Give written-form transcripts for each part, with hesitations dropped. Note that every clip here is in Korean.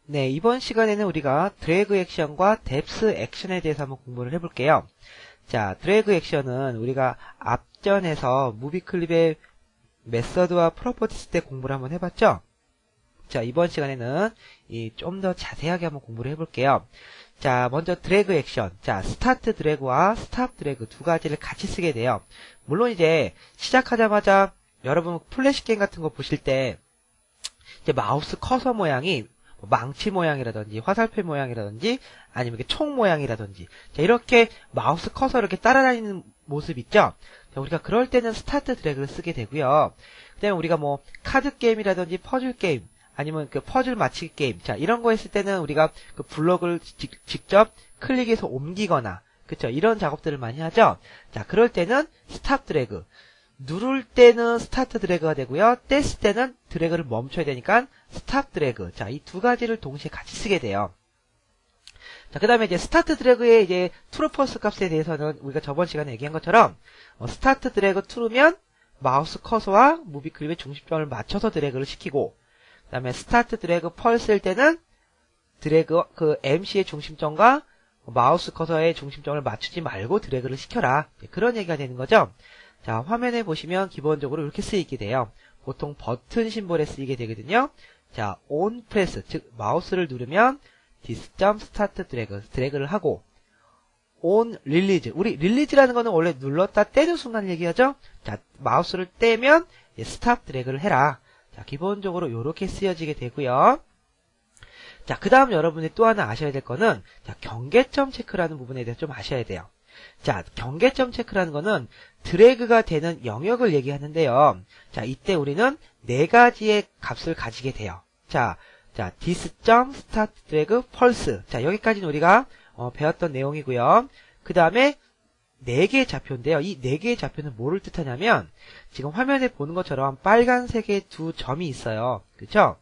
네, 이번 시간에는 우리가 드래그 액션과 뎁스 액션에 대해서 한번 공부를 해볼게요. 자, 드래그 액션은 우리가 앞전에서 무비 클립의 메서드와 프로퍼티스 때 공부를 한번 해봤죠? 자, 이번 시간에는 좀 더 자세하게 한번 공부를 해볼게요. 자, 먼저 드래그 액션. 자, 스타트 드래그와 스탑 드래그 두 가지를 같이 쓰게 돼요. 물론 이제 시작하자마자 여러분 플래시 게임 같은 거 보실 때 이제 마우스 커서 모양이 망치 모양이라든지 화살표 모양이라든지 아니면 이렇게 총 모양이라든지 자, 이렇게 마우스 커서 이렇게 따라다니는 모습 있죠? 자, 우리가 그럴 때는 스타트 드래그를 쓰게 되고요. 그다음에 우리가 뭐 카드 게임이라든지 퍼즐 게임 아니면 그 퍼즐 맞히기 게임 자, 이런 거 했을 때는 우리가 그 블록을 직접 클릭해서 옮기거나 그쵸? 이런 작업들을 많이 하죠? 자, 그럴 때는 스탑 드래그 누를 때는 스타트 드래그가 되고요. 뗐을 때는 드래그를 멈춰야 되니까 스탑 드래그. 자, 이 두 가지를 동시에 같이 쓰게 돼요. 자, 그 다음에 이제 스타트 드래그의 이제 트루 펄스 값에 대해서는 우리가 저번 시간에 얘기한 것처럼 스타트 드래그 트루면 마우스 커서와 무비 클립의 중심점을 맞춰서 드래그를 시키고 그 다음에 스타트 드래그 펄스일 때는 드래그 그 MC의 중심점과 마우스 커서의 중심점을 맞추지 말고 드래그를 시켜라. 그런 얘기가 되는 거죠. 자, 화면에 보시면 기본적으로 이렇게 쓰이게 돼요. 보통 버튼 심볼에 쓰이게 되거든요. 자, on press, 즉 마우스를 누르면 this jump start 드래그를 하고 on release, 우리 release라는 거는 원래 눌렀다 떼는 순간 얘기하죠. 자, 마우스를 떼면 stop 드래그를 해라. 자, 기본적으로 이렇게 쓰여지게 되고요. 자, 그 다음 여러분이 또 하나 아셔야 될 거는 자, 경계점 체크라는 부분에 대해서 좀 아셔야 돼요. 자, 경계점 체크라는 거는 드래그가 되는 영역을 얘기하는데요. 자, 이때 우리는 네 가지의 값을 가지게 돼요. 자, this jump start drag pulse. 자, 여기까지는 우리가 배웠던 내용이고요. 그 다음에 네 개의 좌표인데요. 이 네 개의 좌표는 뭐를 뜻하냐면 지금 화면에 보는 것처럼 빨간색의 두 점이 있어요. 그렇죠?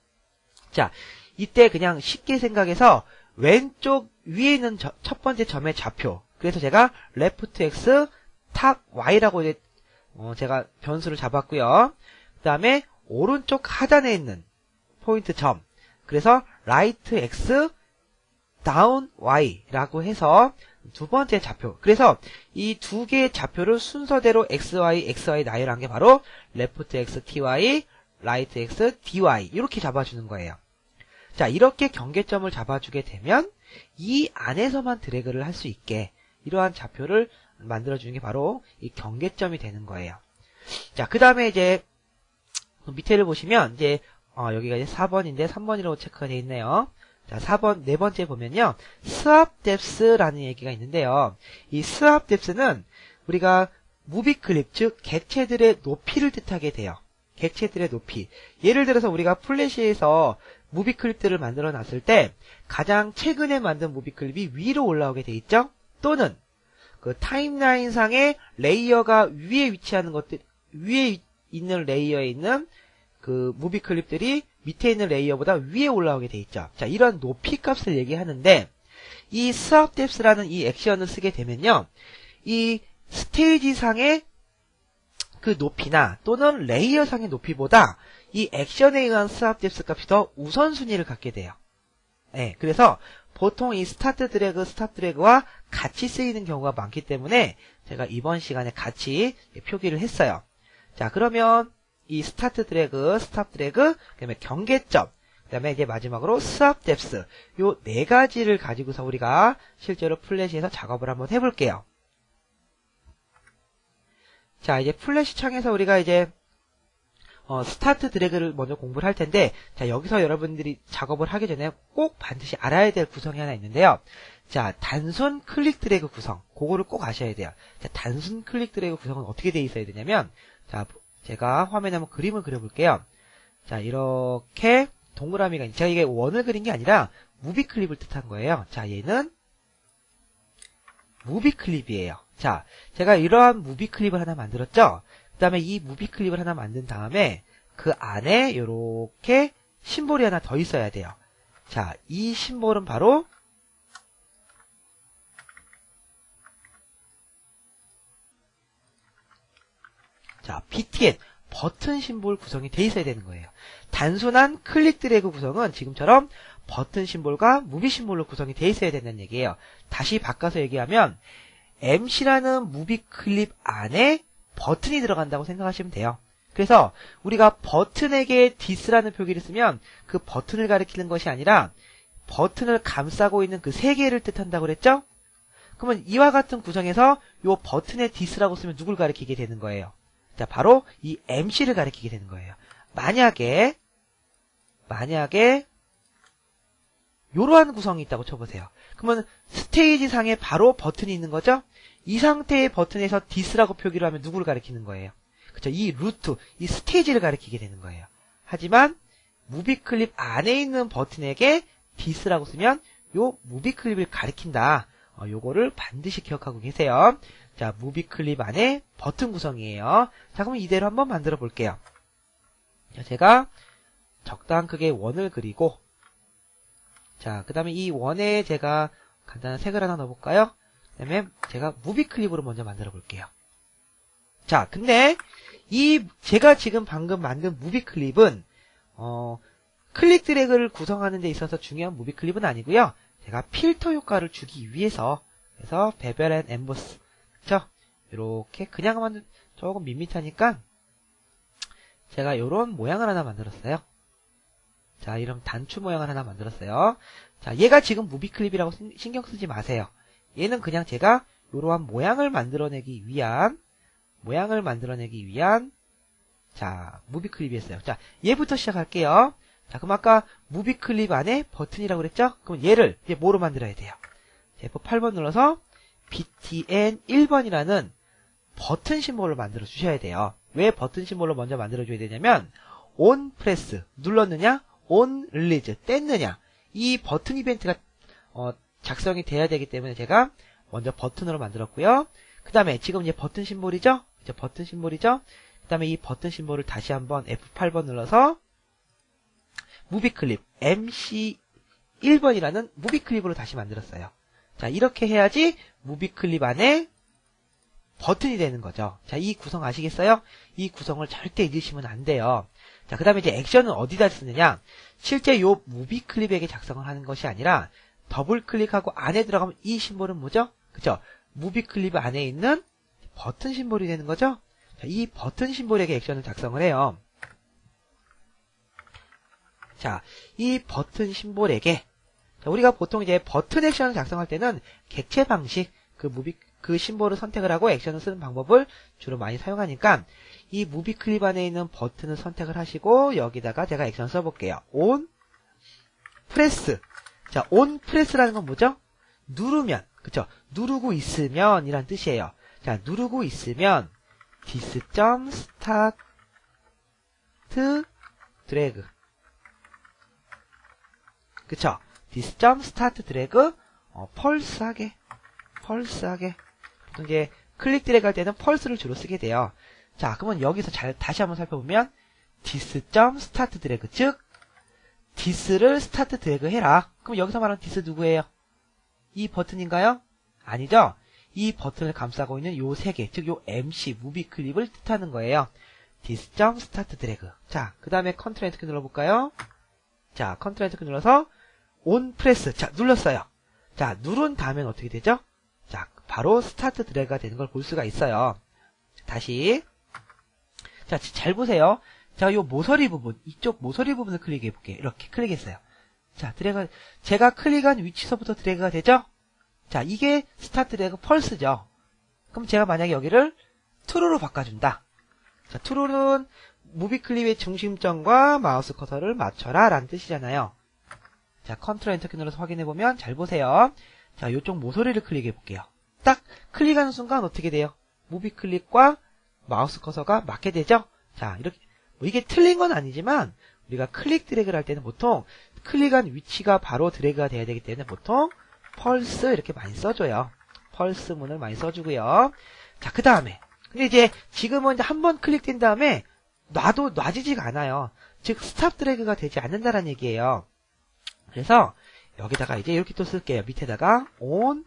자, 이때 그냥 쉽게 생각해서 왼쪽 위에 있는 첫 번째 점의 좌표. 그래서 제가 left x, top y라고 이제 제가 변수를 잡았고요. 그 다음에 오른쪽 하단에 있는 포인트 점. 그래서 right x, down y라고 해서 두 번째 좌표. 그래서 이 두 개의 좌표를 순서대로 xy 나열한 게 바로 left x, ty, right x, dy 이렇게 잡아주는 거예요. 자, 이렇게 경계점을 잡아주게 되면 이 안에서만 드래그를 할 수 있게 이러한 좌표를 만들어주는 게 바로 이 경계점이 되는 거예요. 자, 그 다음에 이제 밑에를 보시면 이제 여기가 이제 4번인데 3번이라고 체크가 되어 있네요. 자, 4번 네 번째 보면요. swap depth라는 얘기가 있는데요. 이 swap depth는 우리가 무비 클립 즉 객체들의 높이를 뜻하게 돼요. 객체들의 높이. 예를 들어서 우리가 플래시에서 무비 클립들을 만들어 놨을 때 가장 최근에 만든 무비 클립이 위로 올라오게 돼 있죠? 또는 그 타임라인 상의 레이어가 위에 위치하는 것들, 위에 있는 레이어에 있는 그 무비 클립들이 밑에 있는 레이어보다 위에 올라오게 돼 있죠. 자, 이런 높이 값을 얘기하는데 이 swap depth라는 이 액션을 쓰게 되면요. 이 스테이지 상의 그 높이나 또는 레이어 상의 높이보다 이 액션에 의한 swap depth 값이 더 우선순위를 갖게 돼요. 네, 그래서 보통 이 스타트 드래그, 스탑 드래그와 같이 쓰이는 경우가 많기 때문에 제가 이번 시간에 같이 표기를 했어요. 자, 그러면 이 스타트 드래그, 스탑 드래그, 그다음에 경계점, 그다음에 이제 마지막으로 swap depth 요 네 가지를 가지고서 우리가 실제로 플래시에서 작업을 한번 해볼게요. 자, 이제 플래시 창에서 우리가 이제 스타트 드래그를 먼저 공부를 할 텐데, 자, 여기서 여러분들이 작업을 하기 전에 꼭 반드시 알아야 될 구성이 하나 있는데요. 자, 단순 클릭 드래그 구성. 그거를 꼭 아셔야 돼요. 자, 단순 클릭 드래그 구성은 어떻게 돼 있어야 되냐면, 자, 제가 화면에 한번 그림을 그려볼게요. 자, 이렇게 동그라미가, 제가 이게 원을 그린 게 아니라 무비 클립을 뜻한 거예요. 자, 얘는 무비 클립이에요. 자, 제가 이러한 무비 클립을 하나 만들었죠? 그 다음에 이 무비 클립을 하나 만든 다음에 그 안에 이렇게 심볼이 하나 더 있어야 돼요. 자, 이 심볼은 바로 자, btn, 버튼 심볼 구성이 돼 있어야 되는 거예요. 단순한 클릭 드래그 구성은 지금처럼 버튼 심볼과 무비 심볼로 구성이 돼 있어야 된다는 얘기예요. 다시 바꿔서 얘기하면 MC라는 무비 클립 안에 버튼이 들어간다고 생각하시면 돼요. 그래서 우리가 버튼에게 this라는 표기를 쓰면 그 버튼을 가리키는 것이 아니라 버튼을 감싸고 있는 그 세 개를 뜻한다고 그랬죠? 그러면 이와 같은 구성에서 이 버튼에 this라고 쓰면 누굴 가리키게 되는 거예요? 자, 바로 이 MC를 가리키게 되는 거예요. 만약에 요러한 구성이 있다고 쳐보세요. 그러면 스테이지 상에 바로 버튼이 있는 거죠? 이 상태의 버튼에서 this라고 표기를 하면 누구를 가리키는 거예요? 그쵸? 이 루트, 이 스테이지를 가리키게 되는 거예요. 하지만 무비 클립 안에 있는 버튼에게 this라고 쓰면 요 무비 클립을 가리킨다. 요거를 반드시 기억하고 계세요. 자, 무비 클립 안에 버튼 구성이에요. 자, 그럼 이대로 한번 만들어 볼게요. 자, 제가 적당한 크기의 원을 그리고, 자, 그 다음에 이 원에 제가 간단한 색을 하나 넣어볼까요? 그 다음에 제가 무비 클립으로 먼저 만들어 볼게요. 자, 근데 제가 지금 방금 만든 무비 클립은 클릭 드래그를 구성하는 데 있어서 중요한 무비 클립은 아니고요. 제가 필터 효과를 주기 위해서, 그래서 베벨 앤 엠보스, 그쵸? 이렇게 그냥 만든, 조금 밋밋하니까 제가 요런 모양을 하나 만들었어요. 자, 이런 단추 모양을 하나 만들었어요. 자, 얘가 지금 무비 클립이라고 신경 쓰지 마세요. 얘는 그냥 제가 요러한 모양을 만들어내기 위한 자, 무비 클립이었어요. 자, 얘부터 시작할게요. 자, 그럼 아까 무비 클립 안에 버튼이라고 그랬죠? 그럼 얘를 이제 뭐로 만들어야 돼요? F8번 눌러서 btn 1번이라는 버튼 심볼을 만들어 주셔야 돼요. 왜 버튼 심볼로 먼저 만들어 줘야 되냐면 on 프레스 눌렀느냐, on 릴리즈 뗐느냐, 이 버튼 이벤트가 작성이 돼야 되기 때문에 제가 먼저 버튼으로 만들었고요. 그 다음에 지금 이제 버튼 심볼이죠? 이제 버튼 심볼이죠? 그 다음에 이 버튼 심볼을 다시 한번 F8번 눌러서 무비 클립 MC 1번이라는 무비 클립으로 다시 만들었어요. 자, 이렇게 해야지 무비 클립 안에 버튼이 되는 거죠. 자, 이 구성 아시겠어요? 이 구성을 절대 잊으시면 안 돼요. 자, 그 다음에 이제 액션은 어디다 쓰느냐? 실제 요 무비 클립에게 작성을 하는 것이 아니라 더블 클릭하고 안에 들어가면 이 심볼은 뭐죠? 그쵸? 무비 클립 안에 있는 버튼 심볼이 되는 거죠? 자, 이 버튼 심볼에게 액션을 작성을 해요. 자, 이 버튼 심볼에게, 자, 우리가 보통 이제 버튼 액션을 작성할 때는 객체 방식, 그 심볼을 선택을 하고 액션을 쓰는 방법을 주로 많이 사용하니까 이 무비 클립 안에 있는 버튼을 선택을 하시고 여기다가 제가 액션 써볼게요. on 프레스. 자, on 프레스라는 건 뭐죠? 누르면, 그쵸? 누르고 있으면 이란 뜻이에요. 자, 누르고 있으면 this.start drag. 그쵸? this.start drag 펄스하게 보통 이제 클릭 드래그 할 때는 펄스를 주로 쓰게 돼요. 자, 그러면 여기서 다시 한번 살펴보면 this.start drag, 즉 this를 스타트 드래그 해라. 그럼 여기서 말하는 this 누구예요? 이 버튼인가요? 아니죠? 이 버튼을 감싸고 있는 요 세 개, 즉 요 MC 무비 클립을 뜻하는 거예요. this.start drag. 자, 그 다음에 컨트롤 엔터 키 눌러볼까요? 자, 컨트롤 엔터 키 눌러서 on 프레스. 자, 눌렀어요. 자, 누른 다음엔 어떻게 되죠? 자, 바로 스타트 드래그가 되는 걸 볼 수가 있어요. 다시. 자, 잘 보세요. 자, 요 모서리 부분, 이쪽 모서리 부분을 클릭해 볼게요. 이렇게 클릭했어요. 자, 제가 클릭한 위치서부터 드래그가 되죠? 자, 이게 스타트 드래그 펄스죠. 그럼 제가 만약에 여기를 true로 바꿔준다. 자, true는 무비 클립의 중심점과 마우스 커서를 맞춰라 라는 뜻이잖아요. 자, 컨트롤 엔터 키 눌러서 확인해보면 잘 보세요. 자, 요쪽 모서리를 클릭해 볼게요. 딱 클릭하는 순간 어떻게 돼요? 무비 클립과 마우스 커서가 맞게 되죠? 자, 이렇게 뭐 이게 틀린 건 아니지만 우리가 클릭 드래그를 할 때는 보통 클릭한 위치가 바로 드래그가 돼야 되기 때문에 보통 펄스 이렇게 많이 써줘요. 펄스 문을 많이 써주고요. 자, 그 다음에 근데 이제 지금은 이제 한번 클릭된 다음에 놔지지가 않아요. 즉 스탑 드래그가 되지 않는다는 얘기예요. 그래서 여기다가 이제 이렇게 또 쓸게요. 밑에다가 on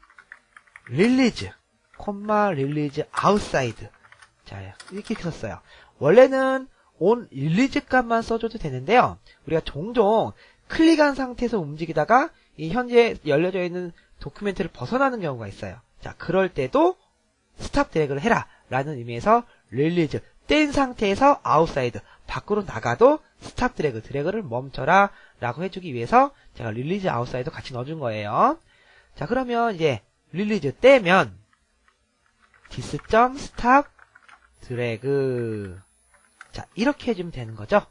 release, release outside. 자, 이렇게 썼어요. 원래는 on 릴리즈 값만 써줘도 되는데요. 우리가 종종 클릭한 상태에서 움직이다가 이 현재 열려져 있는 도큐멘트를 벗어나는 경우가 있어요. 자, 그럴 때도 스탑 드래그를 해라 라는 의미에서 릴리즈 뗀 상태에서 아웃사이드 밖으로 나가도 스탑 드래그를 멈춰라 라고 해주기 위해서 제가 릴리즈 아웃사이드 같이 넣어준 거예요. 자, 그러면 이제 릴리즈 떼면 this.stop 드래그. 자, 이렇게 해주면 되는 거죠.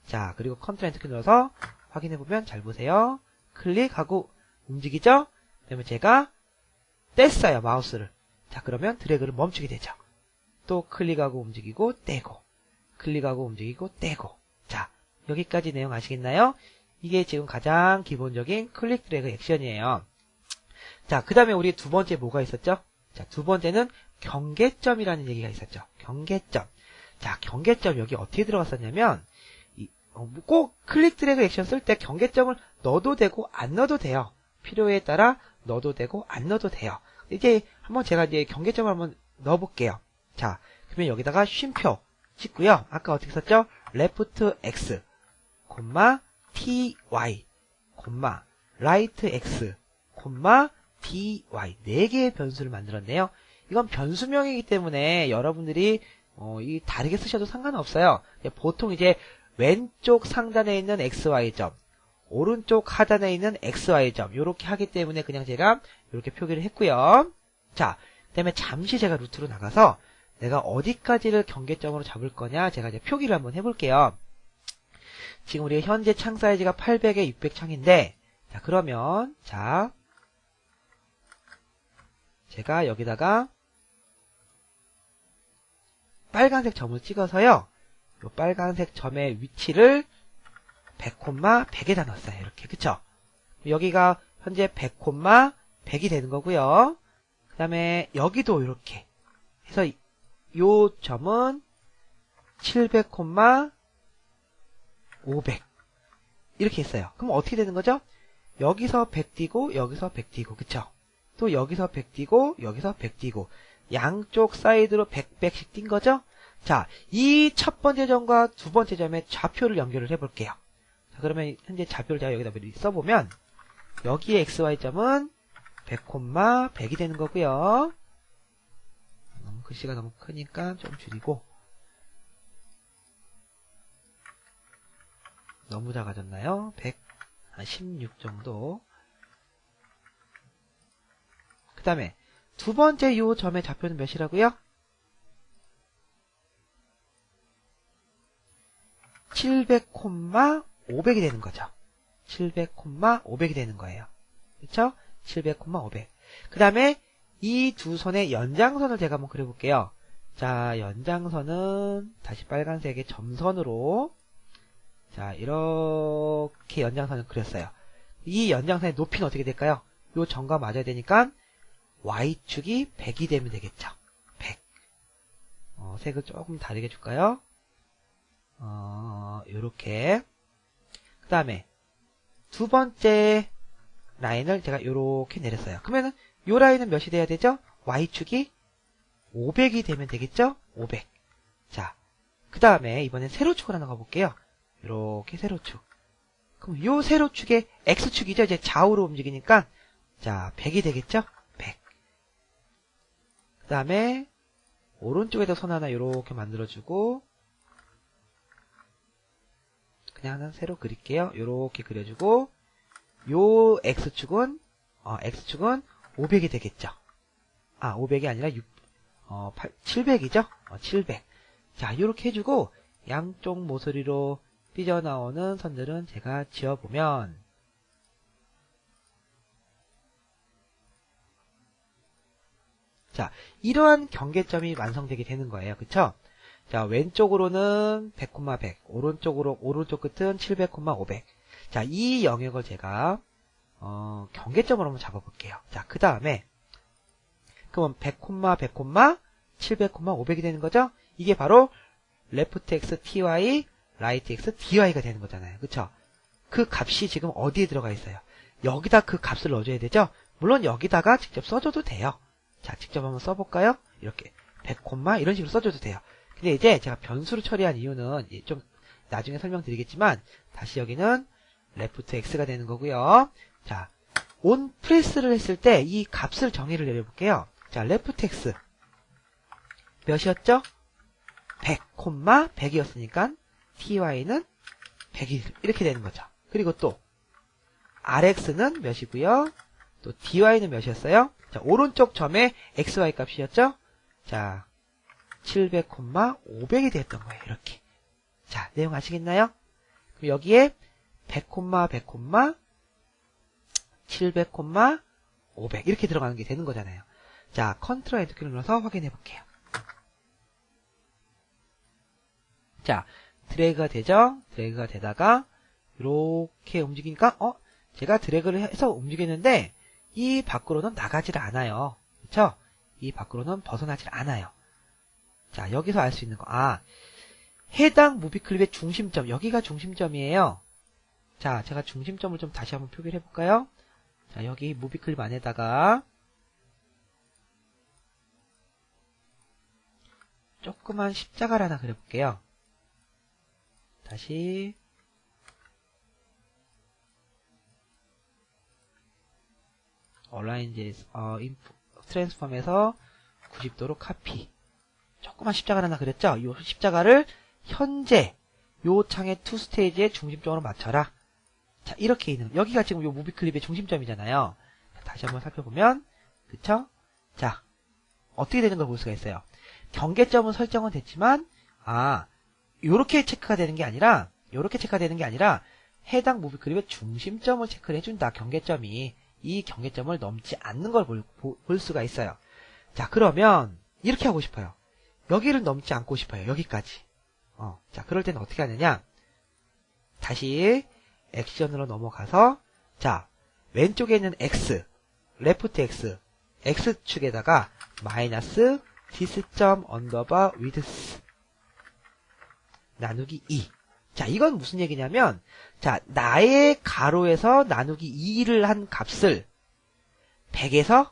자, 그리고 컨트롤 엔터 키 눌러서 확인해보면 잘 보세요. 클릭하고 움직이죠? 그러면 제가 뗐어요, 마우스를. 자, 그러면 드래그를 멈추게 되죠. 또 클릭하고 움직이고 떼고, 클릭하고 움직이고 떼고. 자, 여기까지 내용 아시겠나요? 이게 지금 가장 기본적인 클릭 드래그 액션이에요. 자, 그 다음에 우리 두 번째 뭐가 있었죠? 자, 두 번째는 경계점이라는 얘기가 있었죠. 경계점. 자, 경계점 여기 어떻게 들어갔었냐면 꼭 클릭 드래그 액션 쓸 때 경계점을 넣어도 되고 안 넣어도 돼요. 필요에 따라 넣어도 되고 안 넣어도 돼요. 이제 한번 제가 이제 경계점을 한번 넣어볼게요. 자, 그러면 여기다가 쉼표 찍고요. 아까 어떻게 썼죠? left x, ty, right x, dy 4개의 변수를 만들었네요. 이건 변수명이기 때문에 여러분들이 이 다르게 쓰셔도 상관없어요. 보통 이제 왼쪽 상단에 있는 XY점, 오른쪽 하단에 있는 XY점 이렇게 하기 때문에 그냥 제가 이렇게 표기를 했고요. 자, 그 다음에 잠시 제가 루트로 나가서 내가 어디까지를 경계점으로 잡을 거냐 제가 이제 표기를 한번 해볼게요. 지금 우리가 현재 창 사이즈가 800에 600 창인데 자, 그러면 자, 제가 여기다가 빨간색 점을 찍어서요. 이 빨간색 점의 위치를 100,100에다 넣었어요. 이렇게. 그쵸? 여기가 현재 100,100이 되는 거고요. 그 다음에 여기도 이렇게 해서 이 점은 700,500 이렇게 했어요. 그럼 어떻게 되는 거죠? 여기서 100 띄고 여기서 100 띄고 그쵸? 또 여기서 100 띄고 여기서 100 띄고 양쪽 사이드로 100, 100씩 띈 거죠? 자, 이 첫 번째 점과 두 번째 점의 좌표를 연결을 해볼게요. 자, 그러면 현재 좌표를 제가 여기다 써보면 여기의 XY점은 100,100이 되는 거고요. 글씨가 너무 크니까 좀 줄이고 너무 작아졌나요? 116 정도. 그 다음에 두 번째 이 점의 좌표는 몇이라고요? 700,500이 되는 거죠. 700,500이 되는 거예요. 그렇죠? 700,500. 그 다음에 이 두 선의 연장선을 제가 한번 그려볼게요. 자, 연장선은 다시 빨간색의 점선으로 자, 이렇게 연장선을 그렸어요. 이 연장선의 높이는 어떻게 될까요? 이 점과 맞아야 되니까 Y축이 100이 되면 되겠죠. 100. 색을 조금 다르게 줄까요? 요렇게. 그 다음에 두 번째 라인을 제가 요렇게 내렸어요. 그러면은 요 라인은 몇이 돼야 되죠? Y축이 500이 되면 되겠죠? 500. 자, 그 다음에 이번엔 세로축을 하나 가볼게요. 요렇게 세로축. 그럼 요 세로축의 X축이죠? 이제 좌우로 움직이니까 자, 100이 되겠죠? 100. 그 다음에 오른쪽에도 선 하나 요렇게 만들어주고 그냥 하나 새로 그릴게요. 요렇게 그려주고 요 X축은 500이 되겠죠. 500이 아니라 700이죠? 700. 자, 요렇게 해주고 양쪽 모서리로 삐져나오는 선들은 제가 지어보면 자, 이러한 경계점이 완성되게 되는 거예요. 그쵸? 자, 왼쪽으로는 100,100, 오른쪽 끝은 700,500. 자, 이 영역을 제가 경계점으로 한번 잡아볼게요. 자, 그 다음에 그러면 100,100, 700,500이 되는 거죠? 이게 바로 left x ty, right x dy가 되는 거잖아요. 그쵸? 그 값이 지금 어디에 들어가 있어요? 여기다 그 값을 넣어줘야 되죠? 물론 여기다가 직접 써줘도 돼요. 자, 직접 한번 써볼까요? 이렇게 100, 이런 식으로 써줘도 돼요. 근데 이제 제가 변수로 처리한 이유는 좀 나중에 설명드리겠지만 다시 여기는 left x가 되는 거고요. 자, on 프레스를 했을 때 이 값을 정의를 내려볼게요. 자, left x 몇이었죠? 100, 100이었으니까 ty는 100이 이렇게 되는 거죠. 그리고 또 rx는 몇이고요. 또 dy는 몇이었어요? 자, 오른쪽 점에 xy 값이었죠? 자, 700, 500이 됐던 거예요. 이렇게. 자, 내용 아시겠나요? 그럼 여기에 100, 100, 700, 500 이렇게 들어가는 게 되는 거잖아요. 자, 컨트롤 엔터키를 눌러서 확인해 볼게요. 자, 드래그가 되죠? 드래그가 되다가 이렇게 움직이니까 제가 드래그를 해서 움직이는데 이 밖으로는 나가질 않아요. 그렇죠? 이 밖으로는 벗어나질 않아요. 자, 여기서 알 수 있는 거. 해당 무비 클립의 중심점. 여기가 중심점이에요. 자, 제가 중심점을 좀 다시 한번 표기를 해볼까요? 자, 여기 무비 클립 안에다가 조그만 십자가를 하나 그려볼게요. 다시 얼라인즈 트랜스폼에서 90도로 카피. 조그만 십자가를 하나 그렸죠? 이 십자가를 현재 요 창의 투 스테이지의 중심점으로 맞춰라. 자, 이렇게 있는 여기가 지금 요 무비 클립의 중심점이잖아요. 다시 한번 살펴보면 그쵸? 자, 어떻게 되는 걸 볼 수가 있어요. 경계점은 설정은 됐지만 요렇게 체크가 되는 게 아니라 요렇게 체크가 되는 게 아니라 해당 무비 클립의 중심점을 체크를 해준다. 경계점이 이 경계점을 넘지 않는 걸 볼 수가 있어요. 자, 그러면 이렇게 하고 싶어요. 여기를 넘지 않고 싶어요. 여기까지. 자, 그럴 때는 어떻게 하느냐? 다시 액션으로 넘어가서 자, 왼쪽에 있는 x, 레프트 x, x축에다가 마이너스 this._ width 나누기 2. 자, 이건 무슨 얘기냐면 자, 나의 가로에서 나누기 2를 한 값을 100에서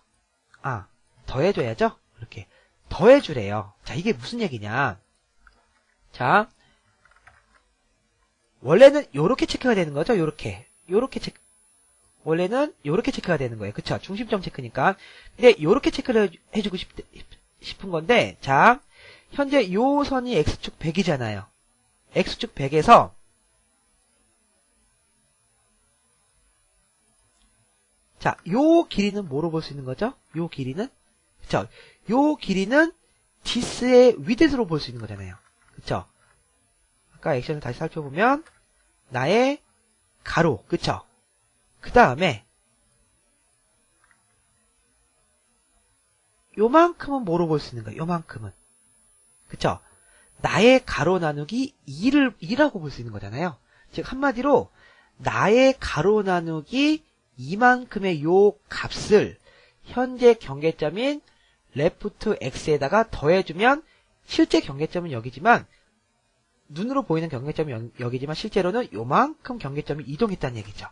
더해줘야죠. 이렇게 더해주래요. 자, 이게 무슨 얘기냐? 자, 원래는 요렇게 체크가 되는 거죠. 요렇게 체크. 원래는 요렇게 체크가 되는 거예요. 그쵸? 중심점 체크니까. 근데 요렇게 체크를 해주고 싶은 건데, 자, 현재 요 선이 x축 100이잖아요. x축 100에서 자, 요 길이는 뭐로 볼 수 있는 거죠? 요 길이는? 그쵸? 요 길이는 this의 width로 볼 수 있는 거잖아요. 그쵸? 아까 액션을 다시 살펴보면 나의 가로, 그쵸? 그 다음에 요만큼은 뭐로 볼 수 있는 거예요? 요만큼은. 그쵸? 나의 가로 나누기 2라고 볼 수 있는 거잖아요. 즉 한마디로 나의 가로 나누기 이만큼의 요 값을 현재 경계점인 레프트 x에다가 더해주면 실제 경계점은 여기지만 눈으로 보이는 경계점이 여기지만 실제로는 요만큼 경계점이 이동했다는 얘기죠.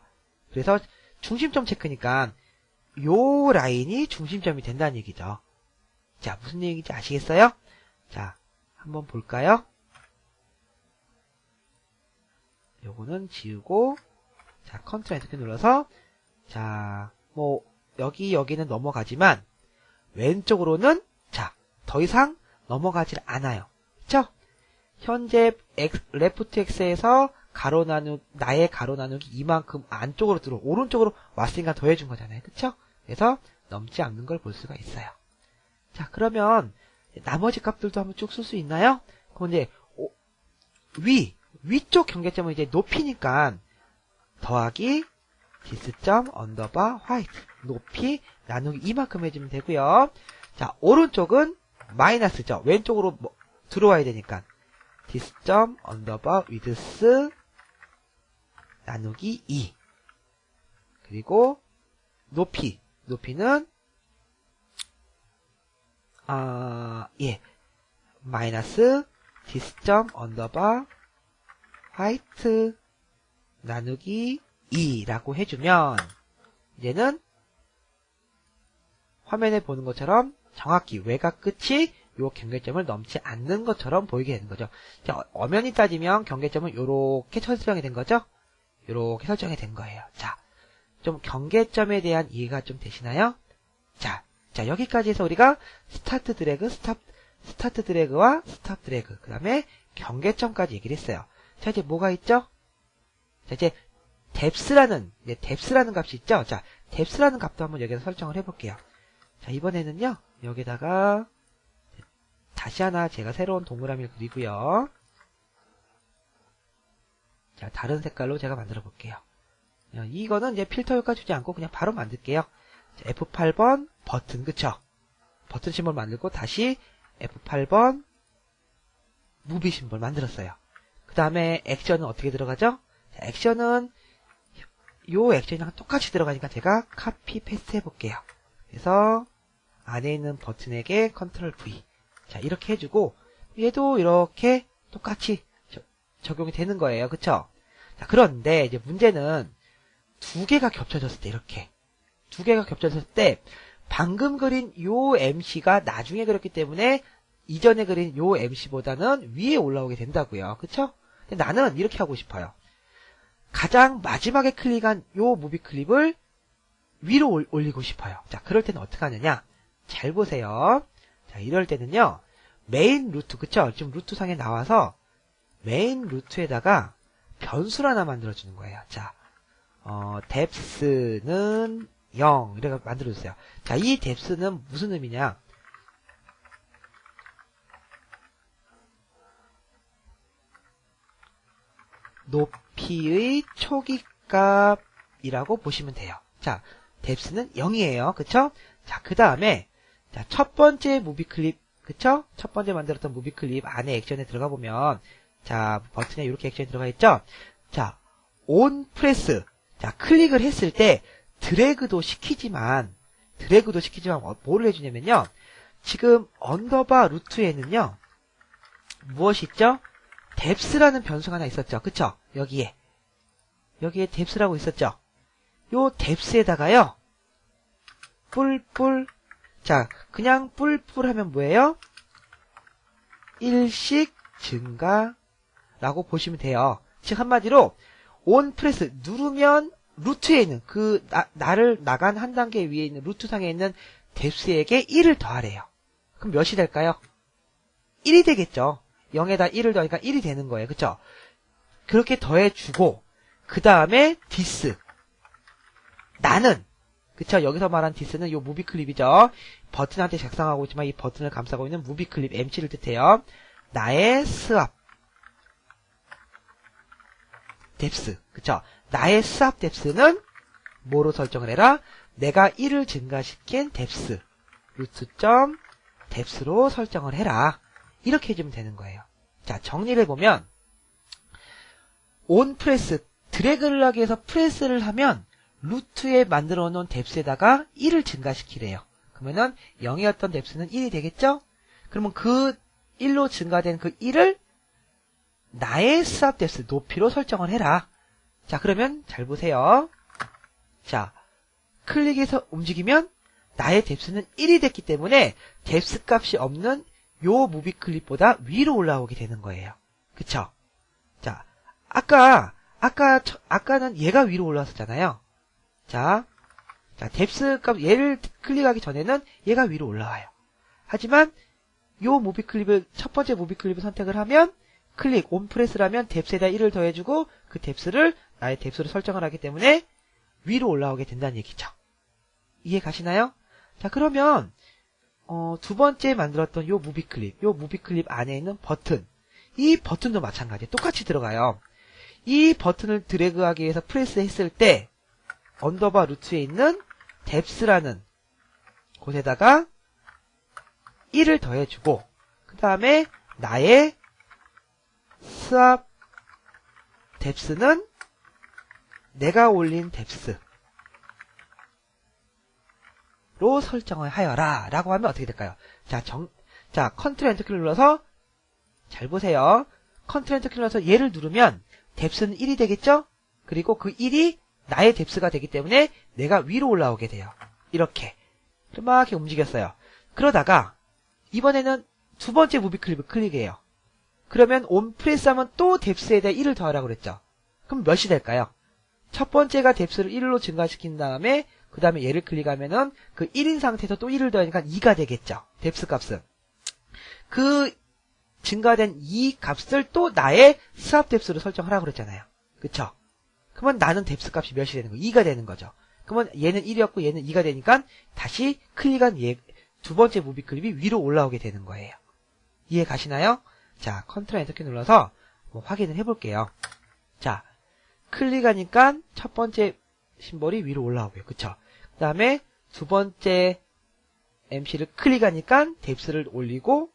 그래서 중심점 체크니까 요 라인이 중심점이 된다는 얘기죠. 자, 무슨 얘기인지 아시겠어요? 자, 한번 볼까요? 요거는 지우고 자, 컨트롤 엔터 키 눌러서 자, 뭐 여기는 넘어가지만 왼쪽으로는 자, 더 이상 넘어가질 않아요. 그쵸? 현재 레프트 x에서 나의 가로 나누기 이만큼 안쪽으로 오른쪽으로 왔으니까 더해준 거잖아요. 그쵸? 그래서 넘지 않는 걸 볼 수가 있어요. 자, 그러면 나머지 값들도 한번 쭉 쓸 수 있나요? 그럼 이제 위쪽 경계점은 이제 높이니까 더하기 this._ 높이 나누기 이만큼 해주면 되고요. 자, 오른쪽은 마이너스죠. 왼쪽으로 들어와야 되니까 this._ width 나누기 2 그리고 높이는 마이너스 this._ height 나누기 2라고 해주면 이제는 화면에 보는 것처럼 정확히 외곽 끝이 요 경계점을 넘지 않는 것처럼 보이게 되는 거죠. 자, 엄연히 따지면 경계점은 요렇게 설정이 된 거죠. 요렇게 설정이 된 거예요. 자, 좀 경계점에 대한 이해가 좀 되시나요? 자, 여기까지 해서 우리가 스타트 드래그, 스타트 드래그와 스탑 드래그, 그 다음에 경계점까지 얘기를 했어요. 자, 이제 뭐가 있죠? 자, 이제 뎁스라는 값이 있죠? 자, 뎁스라는 값도 한번 여기서 설정을 해볼게요. 자, 이번에는요, 여기다가 다시 하나 제가 새로운 동그라미를 그리고요. 자, 다른 색깔로 제가 만들어 볼게요. 이거는 이제 필터 효과 주지 않고 그냥 바로 만들게요. 자, F8번 버튼, 그쵸? 버튼 심볼 만들고 다시 F8번 무비 심볼 만들었어요. 그 다음에 액션은 어떻게 들어가죠? 자, 액션은 요 액션이랑 똑같이 들어가니까 제가 카피 페스트 해볼게요. 그래서 안에 있는 버튼에게 컨트롤 V. 자, 이렇게 해주고 얘도 이렇게 똑같이 적용이 되는 거예요. 그쵸? 자, 그런데 이제 문제는 두 개가 겹쳐졌을 때 이렇게 두 개가 겹쳐졌을 때 방금 그린 요 MC가 나중에 그렸기 때문에 이전에 그린 요 MC보다는 위에 올라오게 된다고요. 그쵸? 근데 나는 이렇게 하고 싶어요. 가장 마지막에 클릭한 요 무비 클립을 위로 올리고 싶어요. 자, 그럴 때는 어떻게 하느냐? 잘 보세요. 자, 이럴 때는요, 메인 루트, 그쵸? 지금 루트 상에 나와서 메인 루트에다가 변수를 하나 만들어주는 거예요. 자, 뎁스는 0, 이렇게 만들어주세요. 자, 이 뎁스는 무슨 의미냐? 높이의 초기값이라고 보시면 돼요. 자, 뎁스는 0이에요. 그쵸? 자, 그 다음에, 자, 첫 번째 무비 클립, 그쵸? 첫 번째 만들었던 무비 클립 안에 액션에 들어가 보면, 자, 버튼에 이렇게 액션이 들어가 있죠? 자, 온 프레스. 자, 클릭을 했을 때, 드래그도 시키지만, 뭐를 해주냐면요. 지금 언더바 루트에는요, 무엇이 있죠? 뎁스라는 변수가 하나 있었죠. 그쵸? 여기에 뎁스라고 있었죠. 요 뎁스에다가요, 뿔뿔. 자, 그냥 뿔뿔 하면 뭐예요? 일씩 증가라고 보시면 돼요. 즉, 한마디로, 온 프레스 누르면 루트에 있는, 나를 나간 한 단계 위에 있는 루트상에 있는 뎁스에게 1을 더하래요. 그럼 몇이 될까요? 1이 되겠죠. 0에다 1을 더하니까 1이 되는 거예요. 그쵸? 그렇게 더해주고, 그 다음에 디스. 나는, 그쵸? 여기서 말한 디스는 요 무비 클립이죠. 버튼한테 작성하고 있지만 이 버튼을 감싸고 있는 무비 클립 MC를 뜻해요. 나의 스왑. 뎁스. 그쵸? 나의 스왑 뎁스는 뭐로 설정을 해라? 내가 1을 증가시킨 뎁스. 루트.점 뎁스로 설정을 해라. 이렇게 해주면 되는 거예요. 자, 정리를 해보면, 온 프레스, 드래그를 하기 위해서 프레스를 하면, 루트에 만들어 놓은 뎁스에다가 1을 증가시키래요. 그러면은 0이었던 뎁스는 1이 되겠죠? 그러면 그 1로 증가된 그 1을 나의 스왑 뎁스 높이로 설정을 해라. 자, 그러면 잘 보세요. 자, 클릭해서 움직이면 나의 뎁스는 1이 됐기 때문에 뎁스 값이 없는 요 무비 클립보다 위로 올라오게 되는 거예요. 그쵸? 자, 아까는 얘가 위로 올라왔었잖아요. 자, 뎁스 값, 얘를 클릭하기 전에는 얘가 위로 올라와요. 하지만, 요 무비 클립을, 첫 번째 무비 클립을 선택을 하면, 클릭, 온 프레스를 하면 뎁스에다 1을 더해주고, 그 뎁스를 나의 뎁스로 설정을 하기 때문에, 위로 올라오게 된다는 얘기죠. 이해 가시나요? 자, 그러면, 두 번째 만들었던 요 무비 클립 안에 있는 버튼. 이 버튼도 마찬가지예요. 똑같이 들어가요. 이 버튼을 드래그하기 위해서 프레스 했을 때, 언더바 루트에 있는 뎁스라는 곳에다가 1을 더해주고, 그 다음에 나의 스왑 뎁스는 내가 올린 뎁스로 설정을 하여라 라고 하면 어떻게 될까요? 자, 컨트롤 엔터키를 눌러서 잘 보세요. 컨트롤 엔터키를 눌러서 얘를 누르면 뎁스는 1이 되겠죠? 그리고 그 1이 나의 뎁스가 되기 때문에 내가 위로 올라오게 돼요. 이렇게 막 움직였어요. 그러다가 이번에는 두 번째 무비 클릭이에요. 그러면 on 프레스 하면 또 뎁스에 대해 1을 더하라고 그랬죠. 그럼 몇이 될까요? 첫 번째가 뎁스를 1로 증가시킨 다음에 그 다음에 얘를 클릭하면은 그 1인 상태에서 또 1을 더하니까 2가 되겠죠. 뎁스 값은. 그 증가된 이 값을 또 나의 스왑 뎁스로 설정하라고 그랬잖아요. 그쵸? 그러면 나는 뎁스 값이 몇이 되는 거예요? 2가 되는 거죠. 그러면 얘는 1이었고 얘는 2가 되니까 다시 클릭한 두 번째 무비 클립이 위로 올라오게 되는 거예요. 이해 가시나요? 자, 컨트롤 엔터키 눌러서 확인을 해볼게요. 자, 클릭하니까 첫 번째 심볼이 위로 올라오고요. 그쵸? 그 다음에 두 번째 MC를 클릭하니까 뎁스를 올리고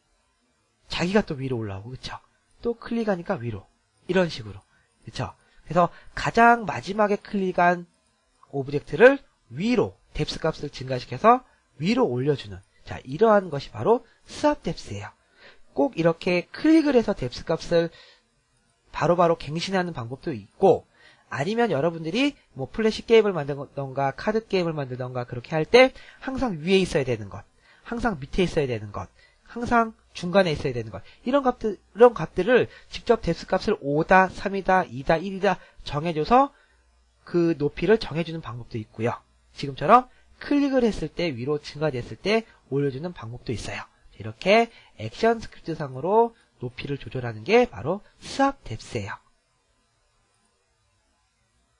자기가 또 위로 올라오고, 그쵸? 또 클릭하니까 위로. 이런 식으로. 그쵸? 그래서 가장 마지막에 클릭한 오브젝트를 위로, 뎁스 값을 증가시켜서 위로 올려주는, 자, 이러한 것이 바로 스왑 뎁스예요. 꼭 이렇게 클릭을 해서 뎁스 값을 바로바로 갱신하는 방법도 있고, 아니면 여러분들이 뭐 플래시 게임을 만들던가 카드 게임을 만들던가 그렇게 할 때 항상 위에 있어야 되는 것, 항상 밑에 있어야 되는 것, 항상 중간에 있어야 되는 것, 이런 값들을 직접 뎁스 값을 5다, 3이다, 2다, 1이다 정해줘서 그 높이를 정해주는 방법도 있고요. 지금처럼 클릭을 했을 때 위로 증가됐을 때 올려주는 방법도 있어요. 이렇게 액션 스크립트 상으로 높이를 조절하는 게 바로 스왑 뎁스예요.